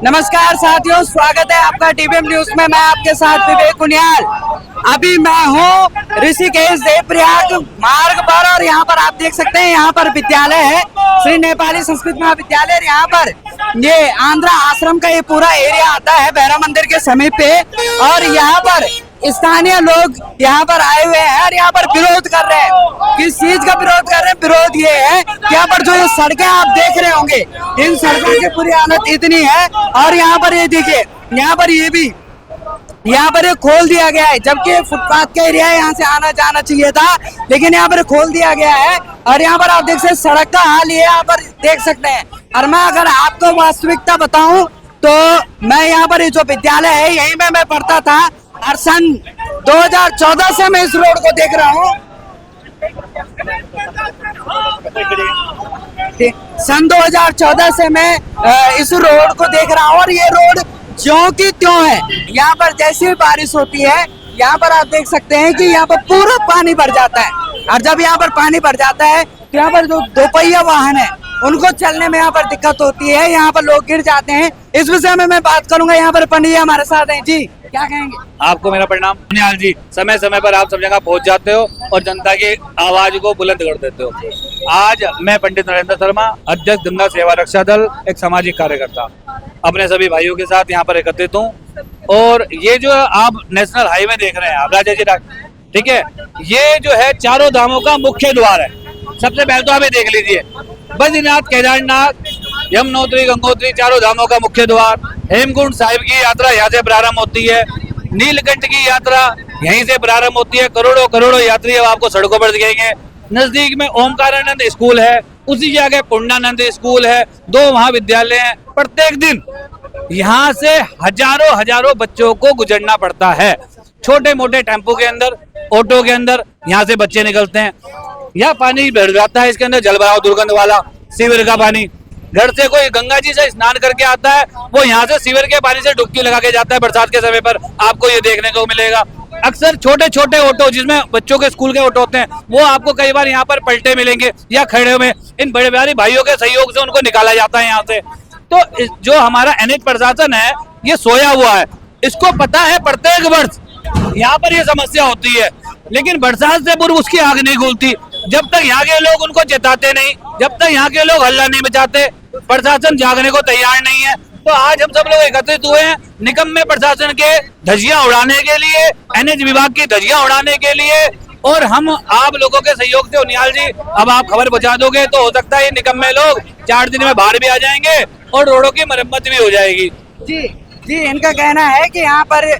नमस्कार साथियों, स्वागत है आपका टीवीएम न्यूज में। मैं आपके साथ विवेक उनियाल। अभी मैं हूँ ऋषिकेश देवप्रयाग मार्ग पर और यहाँ पर आप देख सकते हैं, यहाँ पर विद्यालय है श्री नेपाली संस्कृत महाविद्यालय। यहाँ पर ये आंध्रा आश्रम का ये पूरा एरिया आता है भैरव मंदिर के समीप पे, और यहाँ पर स्थानीय लोग यहाँ पर आए हुए हैं और यहाँ पर विरोध कर रहे हैं। किस चीज का विरोध कर रहे हैं? विरोध ये है कि यहाँ पर जो ये सड़कें आप देख रहे होंगे, इन सड़कों की पूरी हालत इतनी है, और यहाँ पर ये देखिए, यहाँ पर ये भी यहाँ पर ये खोल दिया गया है, जबकि फुटपाथ का एरिया है, यहाँ से आना जाना चाहिए था, लेकिन यहाँ पर खोल दिया गया है। और यहाँ पर आप देख सकते हैं सड़क का हाल ये यहाँ पर देख सकते हैं। और मैं अगर आपको वास्तविकता बताऊं तो मैं यहाँ पर ये जो विद्यालय है यहीं में मैं पढ़ता था, और सन 2014 से मैं इस रोड को देख रहा हूँ। सन 2014 से मैं इस रोड को देख रहा हूँ, और ये रोड ज्यों की त्यों है। यहाँ पर जैसे ही बारिश होती है, यहाँ पर आप देख सकते हैं कि यहाँ पर पूरा पानी भर जाता है, और जब यहाँ पर पानी भर जाता है तो यहाँ पर जो दोपहिया वाहन है उनको चलने में यहाँ पर दिक्कत होती है, यहाँ पर लोग गिर जाते हैं। इस विषय में मैं बात करूंगा, यहाँ पर पंडित जी हमारे साथ हैं। जी क्या कहेंगे? आपको मेरा प्रणाम। निहाल जी, समय समय पर आप सब जगह पहुंच जाते हो और जनता की आवाज को बुलंद कर देते हो। आज मैं पंडित नरेंद्र शर्मा, अध्यक्ष गंगा सेवा रक्षा दल, एक सामाजिक कार्यकर्ता, अपने सभी भाइयों के साथ यहाँ पर एकत्रित हूँ। और ये जो आप नेशनल हाईवे देख रहे हैं, आप राजा जी, ठीक है, ये जो है चारों धामों का मुख्य द्वार है। सबसे पहले तो आप ये देख लीजिए, बद्रीनाथ, केदारनाथ, यमुनोत्री, गंगोत्री, चारों धामों का मुख्य द्वार। हेमकुंड साहिब की यात्रा यहाँ से प्रारंभ होती है, नीलकंठ की यात्रा यहीं से प्रारंभ होती है। करोड़ों करोड़ों यात्री अब आपको सड़कों पर दिखेंगे। नजदीक में ओमकारानंद स्कूल है, उसी जगह पूर्णानंद स्कूल है, 2 महाविद्यालय हैं। प्रत्येक दिन यहाँ से हजारों हजारों बच्चों को गुजरना पड़ता है। छोटे मोटे टेम्पो के अंदर, ऑटो के अंदर यहाँ से बच्चे निकलते हैं। यह पानी भर जाता है, इसके अंदर जलभराव दुर्गंध वाला सीवर का पानी। घर से कोई गंगा जी से स्नान करके आता है, वो यहाँ से सीवर के पानी से डुबकी लगा के जाता है। बरसात के समय पर आपको ये देखने को मिलेगा। अक्सर छोटे छोटे ऑटो, जिसमें बच्चों के स्कूल के ऑटो होते हैं, वो आपको कई बार यहाँ पर पलटे मिलेंगे या खड़े हुए। इन बड़े बड़े भाइयों के सहयोग से उनको निकाला जाता है यहाँ से। तो जो हमारा एनएच प्रशासन है ये सोया हुआ है, इसको पता है प्रत्येक वर्ष यहाँ पर ये समस्या होती है, लेकिन बरसात से पूर्व उसकी आग नहीं खुलती। जब तक यहाँ के लोग उनको चेताते नहीं, जब तक यहाँ के लोग हल्ला नहीं मचाते, प्रशासन जागने को तैयार नहीं है। तो आज हम सब लोग एकत्रित हुए हैं निकम्मे प्रशासन के धज्जियां उड़ाने के लिए, एनएच विभाग की धज्जियां उड़ाने के लिए। और हम आप लोगों के सहयोग से, उनियाल जी, अब आप खबर पहुंचा दोगे तो हो सकता है ये निकम्मे लोग 4 दिन में बाहर भी आ जाएंगे और रोडों की मरम्मत भी हो जाएगी। जी जी, इनका कहना है कि यहाँ पर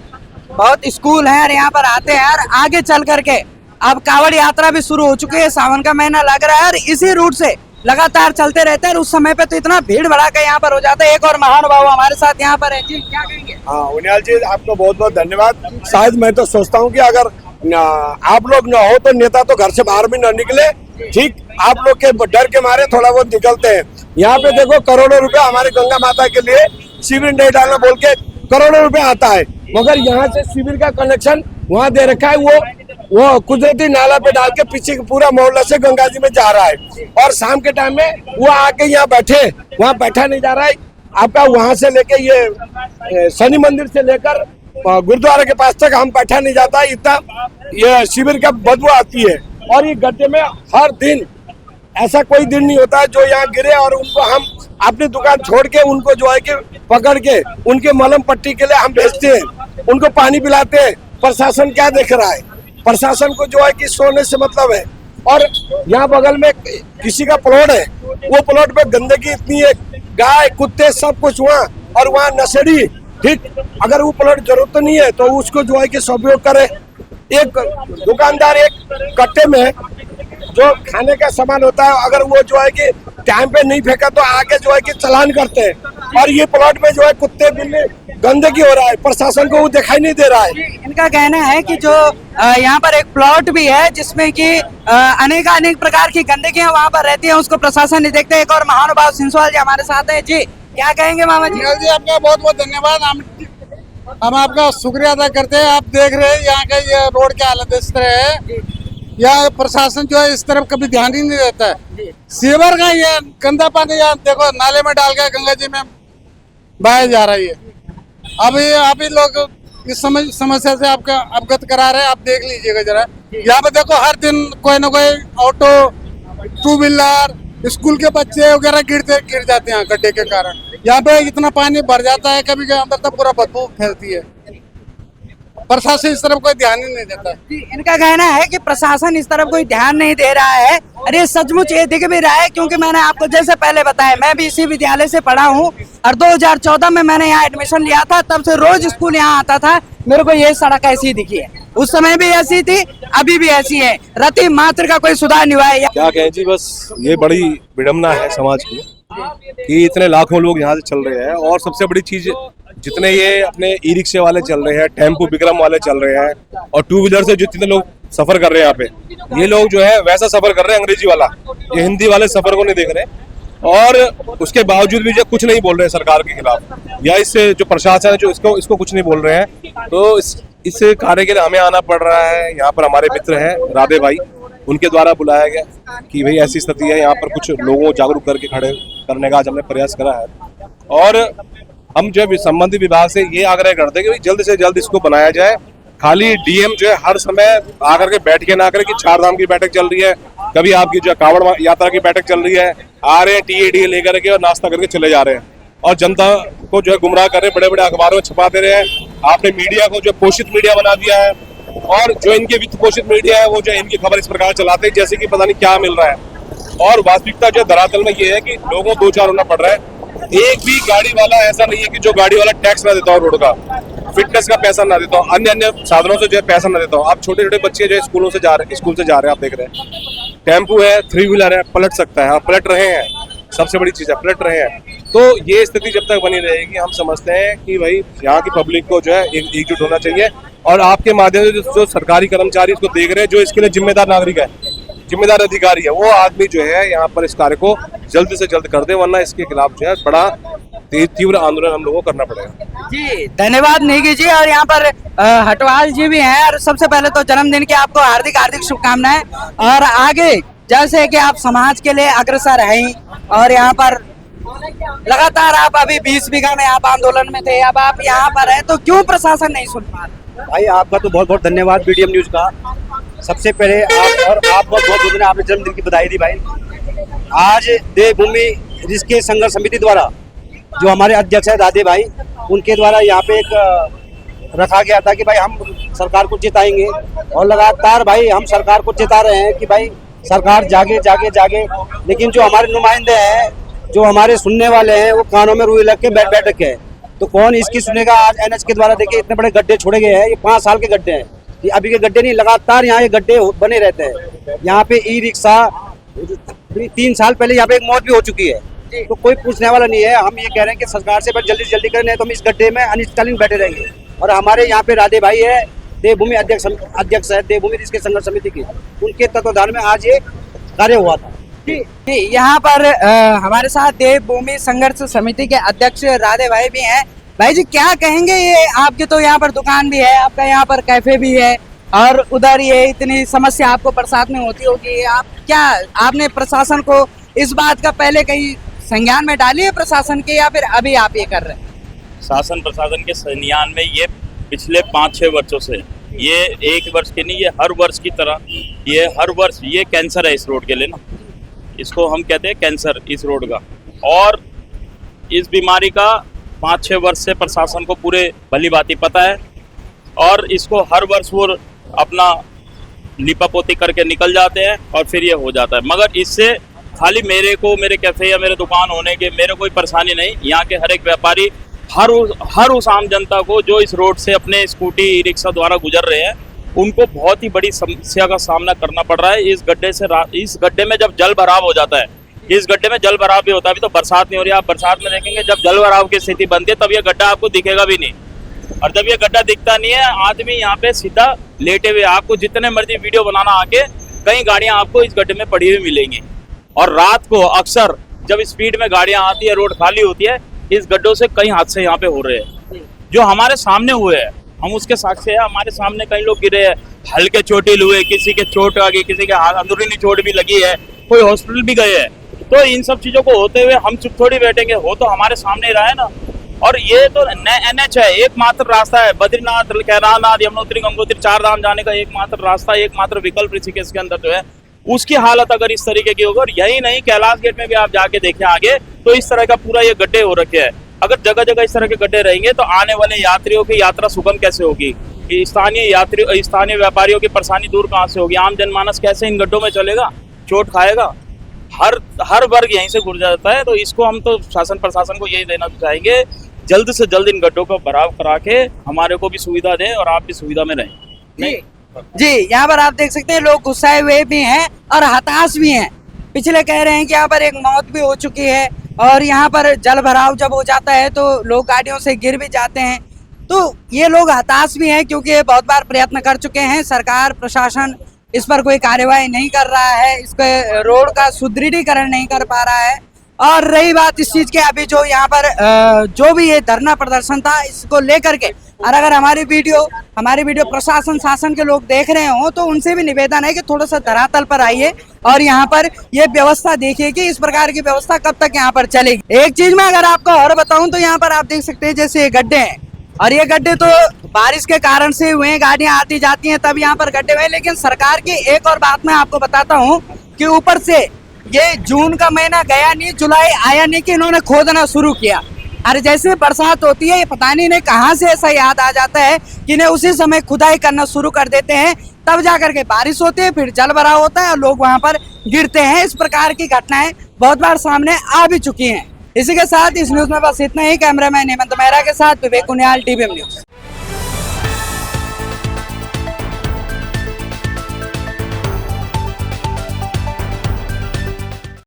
बहुत स्कूल है और यहाँ पर आते हैं, और आगे चल करके अब कावड़ यात्रा भी शुरू हो चुकी है। सावन का महीना लग रहा है और इसी रूट से लगातार चलते रहते हैं। उस समय पे तो इतना भीड़ भड़ाका यहाँ पर हो जाता है। एक और महानुभाव हमारे साथ यहाँ पर है। जी क्या कहेंगे? हाँ उनियाल जी, आपको बहुत बहुत धन्यवाद। शायद मैं तो सोचता हूँ कि अगर आप लोग न हो तो नेता तो घर से बाहर भी न निकले। ठीक, आप लोग के डर के मारे थोड़ा बहुत निकलते हैं। यहाँ पे देखो, करोड़ों रुपए हमारे गंगा माता के लिए शिविर नहीं डालना बोल के करोड़ों रुपए आता है, मगर यहाँ से शिविर का कनेक्शन वहाँ दे रखा है। वो कुदरती नाला पे डाल के पीछे पूरा मोहल्ला से गंगा जी में जा रहा है, और शाम के टाइम में वो आके यहाँ बैठे, वहाँ बैठा नहीं जा रहा है। आपका वहाँ से लेके ये शनि मंदिर से लेकर गुरुद्वारे के पास तक हम बैठा नहीं जाता है, इतना ये शिविर का बदबू आती है। और ये गड्ढे में हर दिन, ऐसा कोई दिन नहीं होता है जो यहाँ गिरे और उनको हम अपनी दुकान छोड़ के उनको जो है कि पकड़ के उनके मलम पट्टी के लिए हम भेजते हैं, उनको पानी पिलाते हैं। प्रशासन क्या देख रहा है? प्रशासन को जो है कि सोने से मतलब है। और यहाँ बगल में किसी का प्लॉट है, वो प्लॉट पे गंदगी इतनी है, गाय कुत्ते सब कुछ वहाँ, और वहाँ नशेड़ी। ठीक, अगर वो प्लॉट जरूरत नहीं है तो उसको जो है कि सदुपयोग करे। एक दुकानदार एक कट्टे में जो खाने का सामान होता है, अगर वो जो है कि टाइम पे नहीं फेंका तो आके जो है कि चालान करते हैं। और ये प्लॉट में जो है कुत्ते बिल्ली गंदगी हो रहा है, प्रशासन को वो दिखाई नहीं दे रहा है। इनका कहना है कि जो यहाँ पर एक प्लॉट भी है जिसमें कि अनेक प्रकार की गंदगियां वहाँ पर रहती है, उसको प्रशासन नहीं देखते। एक और महानुभाव सिंसवाल जी हमारे साथ है। जी क्या कहेंगे मामा जी? जी आपका बहुत बहुत धन्यवाद। हम आपका शुक्रिया अदा करते हैं। आप देख रहे हैं यहाँ का ये रोड की हालत इस तरह है, यहाँ प्रशासन जो है इस तरफ कभी ध्यान ही नहीं देता है। सीवर का ये गंदा पानी यहाँ देखो नाले में डाल के गंगा जी में बहाया जा रहा है। अभी लोग इस समस्या से आपका अवगत करा रहे हैं, आप देख लीजिएगा जरा। यहाँ पे देखो हर दिन कोई ना कोई ऑटो, टू व्हीलर, स्कूल के बच्चे वगैरह गिर जाते हैं गड्ढे के कारण। यहाँ पे इतना पानी भर जाता है कभी कभी अंदर तक पूरा बदबू फैलती है। प्रशासन इस तरफ कोई ध्यान ही नहीं देता। इनका कहना है कि प्रशासन इस तरफ कोई ध्यान नहीं दे रहा है। अरे सचमुच ये दिख भी रहा है, क्योंकि मैंने आपको जैसे पहले बताया, मैं भी इसी विद्यालय से पढ़ा हूँ और 2014 में मैंने यहाँ एडमिशन लिया था। तब से रोज स्कूल यहाँ आता था। मेरे को ये सड़क ऐसी दिखी है, उस समय भी ऐसी थी, अभी भी ऐसी है। रति मात्र का कोई सुधार नहीं हुआ है। क्या कहें जी, बस ये बड़ी विडम्बना है समाज की कि इतने लाखों लोग यहाँ से चल रहे हैं। और सबसे बड़ी चीज, जितने ये अपने ई रिक्शे वाले चल रहे हैं, टेम्पो विक्रम वाले चल रहे हैं और टू व्हीलर से जितने लोग सफर कर रहे हैं यहाँ पे, ये लोग जो है वैसा सफर कर रहे हैं अंग्रेजी वाला, ये हिंदी वाले सफर को नहीं देख रहे। और उसके बावजूद भी जो कुछ नहीं बोल रहे हैं सरकार के खिलाफ, या इससे जो प्रशासन है जो इसको कुछ नहीं बोल रहे हैं। तो इस कार्य के लिए हमें आना पड़ रहा है। यहाँ पर हमारे मित्र हैं राधे भाई, उनके द्वारा बुलाया गया कि भाई ऐसी स्थिति है, यहाँ पर कुछ लोगों को जागरूक करके खड़े करने का आज हमने प्रयास करा है। और हम जो है संबंधित विभाग से ये आग्रह करते हैं कि जल्द से जल्द इसको बनाया जाए। खाली डीएम जो है हर समय आकर के बैठ के ना करे कि 4 धाम की बैठक चल रही है, कभी आपकी जो कांवड़ यात्रा की बैठक चल रही है, आ रहे हैं टीए लेकर के और नाश्ता करके चले जा रहे हैं और जनता को जो है गुमराह कर रहे हैं, बड़े बड़े अखबारों में छपा दे रहे हैं। आपने मीडिया को जो पोषित मीडिया बना दिया है और जो इनके वित्त पोषित मीडिया है वो जो इनकी खबर इस प्रकार चलाते हैं जैसे कि पता नहीं क्या मिल रहा है। और वास्तविकता जो धरातल में ये है कि लोगों को 2-4 होना पड़ रहा है। एक भी गाड़ी वाला ऐसा नहीं है कि जो गाड़ी वाला टैक्स ना देता हो, रोड का फिटनेस का पैसा ना देता हो, अन्य साधनों से जो है पैसा ना देता हो। आप छोटे छोटे बच्चे जो स्कूल से जा रहे हैं, आप देख रहे हैं, टेम्पू है, 3 व्हीलर है, पलट सकता है और पलट रहे हैं। सबसे बड़ी चीज है पलट रहे हैं। तो ये स्थिति जब तक बनी रहेगी, हम समझते हैं कि भाई यहाँ की पब्लिक को जो है एकजुट होना चाहिए। और आपके माध्यम से जो सरकारी कर्मचारी इसको देख रहे हैं, जो इसके लिए जिम्मेदार नागरिक है, जिम्मेदार अधिकारी है, वो आदमी जो है यहाँ पर इस कार्य को जल्द से जल्द कर दे, वरना इसके खिलाफ जो है बड़ा तीव्र आंदोलन हम लोगों को करना पड़ेगा। जी धन्यवाद निगी जी। और यहाँ पर हटवाल जी भी हैं। और सबसे पहले तो जन्मदिन की आपको हार्दिक हार्दिक शुभकामनाएं। और आगे जैसे कि आप समाज के लिए अग्रसर हैं और यहाँ पर लगातार आप अभी 20 बीघा में आप आंदोलन में थे, अब आप यहाँ पर हैं, तो क्यों प्रशासन नहीं सुन पा रहा? भाई आपका तो बहुत बहुत धन्यवाद बीडीएम न्यूज का। सबसे पहले आप बहुत आपने जन्मदिन की बधाई दी भाई। आज देवभूमि रिस्के संघर्ष समिति द्वारा जो हमारे अध्यक्ष है राधे भाई, उनके द्वारा यहाँ पे एक रखा गया था कि भाई हम सरकार को जिताएंगे। और लगातार भाई हम सरकार को जिता रहे हैं कि भाई सरकार जागे जागे जागे। लेकिन जो हमारे नुमाइंदे हैं, जो हमारे सुनने वाले हैं, वो कानों में रुई लग के बैठ रखे हैं। तो कौन इसकी सुनेगा? आज एनएच के द्वारा देखिए इतने बड़े गड्ढे छोड़े गए हैं। ये 5 साल के गड्ढे हैं, ये अभी के गड्ढे नहीं, लगातार यहाँ ये गड्ढे बने रहते हैं। यहाँ पे ई रिक्शा 3 साल पहले यहाँ पे एक मौत भी हो चुकी है, तो कोई पूछने वाला नहीं है। हम ये कह रहे हैं कि सरकार से जल्दी से जल्दी करें, नहीं तो हम इस गड्ढे में अनिश्चितकालीन बैठे रहेंगे। और हमारे यहाँ पे राधे भाई है, देवभूमि अध्यक्ष है देवभूमि रिस्के संघर्ष समिति की, उनके तत्वाधान में आज ये कार्य हुआ था। यहाँ पर हमारे साथ देवभूमि संघर्ष समिति के अध्यक्ष राधे भाई भी हैं। भाई जी क्या कहेंगे, ये आपकी तो यहाँ पर दुकान भी है, आपका यहाँ पर कैफे भी है और उधर ये इतनी समस्या आपको बरसात में होती होगी, आप क्या आपने प्रशासन को इस बात का पहले कहीं संज्ञान में डाली है प्रशासन के, या फिर अभी आप ये कर रहे हैं? शासन प्रशासन के संज्ञान में ये पिछले 5-6 वर्षों से, ये 1 वर्ष के नहीं, ये हर वर्ष की तरह, ये हर वर्ष ये कैंसर है इस रोड के लिए ना, इसको हम कहते हैं कैंसर इस रोड का। और इस बीमारी का 5-6 वर्ष से प्रशासन को पूरे भली भांति पता है और इसको हर वर्ष वो अपना लिपापोती करके निकल जाते हैं और फिर ये हो जाता है। मगर इससे खाली मेरे कैफे या मेरे दुकान होने के मेरे कोई परेशानी नहीं, यहाँ के हर एक व्यापारी हर उस आम जनता को जो इस रोड से अपने स्कूटी ई रिक्शा द्वारा गुजर रहे हैं, उनको बहुत ही बड़ी समस्या का सामना करना पड़ रहा है। इस गड्ढे में जब जल भराव हो जाता है, इस गड्ढे में जल भराव भी होता है। अभी तो बरसात नहीं हो रही है, आप बरसात में देखेंगे जब जल भराव की स्थिति बनती है तब ये गड्ढा आपको दिखेगा भी नहीं। और जब ये गड्ढा दिखता नहीं है, आदमी यहाँ पे सीधा लेटे हुए, आपको जितने मर्जी वीडियो बनाना आके कई गाड़ियां आपको इस गड्ढे में पड़ी हुई मिलेंगी। और रात को अक्सर जब स्पीड में गाड़ियां आती है, रोड खाली होती है, इस गड्ढों से कई हादसे यहाँ पे हो रहे हैं जो हमारे सामने हुए हैं, हम उसके साक्षी है। हमारे सामने कई लोग गिरे हैं, हल्के चोटिल हुए, किसी के चोट आ गई, किसी के अंदरूनी चोट भी लगी है, कोई हॉस्पिटल भी गए हैं। तो इन सब चीजों को होते हुए हम चुप थोड़ी बैठेंगे, हो तो हमारे सामने ही रहा है ना। और ये तो NH है, एकमात्र रास्ता है बद्रीनाथ, केदारनाथ, यमुनोत्री, गंगोत्री 4 धाम जाने का एकमात्र रास्ता, एकमात्र विकल्प ऋषिकेश के अंदर जो है, उसकी हालत अगर इस तरीके की होगी। और यही नहीं, कैलाश गेट में भी आप जाके देखें आगे, तो इस तरह का पूरा ये गड्ढे हो रखे हैं। अगर जगह जगह इस तरह के गड्ढे रहेंगे तो आने वाले यात्रियों की यात्रा सुगम कैसे होगी? स्थानीय व्यापारियों की परेशानी दूर कहाँ से होगी? आम जनमानस कैसे इन गड्ढों में चलेगा, चोट खाएगा? हर वर्ग यहीं से गुजर जाता है। तो इसको हम तो शासन प्रशासन को यही देना चाहेंगे, जल्द से जल्द इन गड्ढों को भराव करा के हमारे को भी सुविधा दें और आप भी सुविधा में रहें। नहीं जी, यहाँ पर आप देख सकते हैं लोग गुस्साए हुए भी हैं और हताश भी हैं। पिछले कह रहे हैं कि यहाँ पर एक मौत भी हो चुकी है और यहाँ पर जल भराव जब हो जाता है तो लोग गाड़ियों से गिर भी जाते हैं। तो ये लोग हताश भी हैं क्योंकि ये बहुत बार प्रयत्न कर चुके हैं, सरकार प्रशासन इस पर कोई कार्यवाही नहीं कर रहा है, इसके रोड का सुदृढ़ीकरण नहीं कर पा रहा है। और रही बात इस चीज के, अभी जो यहाँ पर जो भी ये धरना प्रदर्शन था इसको लेकर के, और अगर हमारी वीडियो प्रशासन शासन के लोग देख रहे हो तो उनसे भी निवेदन है कि थोड़ा सा धरातल पर आइए और यहाँ पर ये व्यवस्था देखिए कि इस प्रकार की व्यवस्था कब तक यहाँ पर चलेगी। एक चीज मैं अगर आपको और बताऊं तो यहाँ पर आप देख सकते हैं जैसे ये गड्ढे हैं, और ये गड्ढे तो बारिश के कारण से हुए हैं, गाड़ियां आती जाती हैं तब यहाँ पर गड्ढे हुए। लेकिन सरकार की एक और बात मैं आपको बताता हूँ कि ऊपर से ये जून का महीना गया नहीं, जुलाई आया नहीं कि इन्होंने खोदना शुरू किया। अरे जैसे बरसात होती है, ये पता नहीं इन्हें कहाँ से ऐसा याद आ जाता है कि इन्हें उसी समय खुदाई करना शुरू कर देते हैं, तब जाकर के बारिश होती है, फिर जल भराव होता है और लोग वहां पर गिरते हैं। इस प्रकार की घटनाएं बहुत बार सामने आ भी चुकी हैं। इसी के साथ इस न्यूज में बस इतना ही। कैमरामैन हेमंत मेहरा के साथ विवेक कुनियाल, TVM न्यूज।